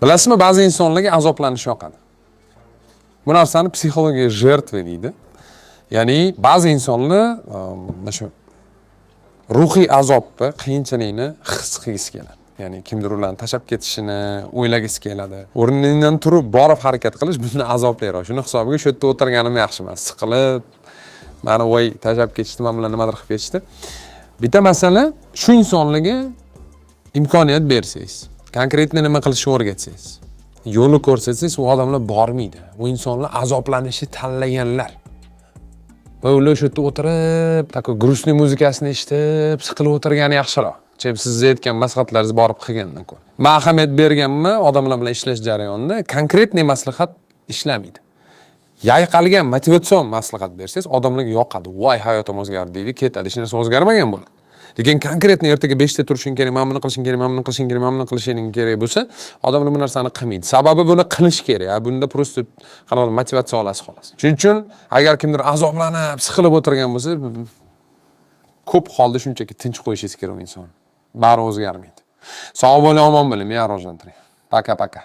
Bilasizmi, ba'zi insonlarga azoblanish yoqadi. Bu narsani psixologiya жертва deydi. Ya'ni ba'zi insonlar mana shu ruhiy azobni, qiyinchilikni his qilgisi keladi. Ya'ni kimdir ularni tashlab ketishini o'ylagisi keladi. O'rnidan turib borib harakat qilish bizni azoblayroq. Shuni hisobiga shu yerda o'tirganim yaxshi emas. Siqilib, mani voy tashlab ketishdi, men bilan nimadir qilib ketishdi. Bitta masala, shu insonlarga imkoniyat bersangiz, konkretni nima qilishni o'rgatsangiz, yo'lni ko'rsatsangiz, u odamlar bormaydi. U insonlar azoblanishni tanlaganlar. Va ular shu yerda o'tirib, tako grustniy muzikasini eshitib, siqilib o'tirgani yaxshiroq. Siz aytgan maslahatlaringizni borib qilgandan ko'ra. Men ahamiyat berganman, odamlar bilan ishlash jarayonida konkretniy maslahat ishlamaydi. Yayqalgan motivatsion maslahat bersangiz, odamlarga yoqadi. Voy, hayotim o'zgardi deydi, ketadi. Hech narsa o'zgarmagan bo'ladi. Lekin konkretniy ertaga 5 ta turishing kerak, men buni qilishing kerak, men buni qilishing kerak, men buni qilishing kerak bo'lsa, odamlar bu narsani qilmaydi. Sababi buni qilish kerak. Bunda prosta qanaqa motivatsiya olasiz xolos. Shuning uchun agar kimdir azoblanib, siqilib o'tirgan bo'lsa, ko'p holda shunchaki tinch qo'yishingiz kerak inson. Bari o'zgarmaydi. Sog' bo'ling, omon bo'ling, men rivojlantiring. Paka.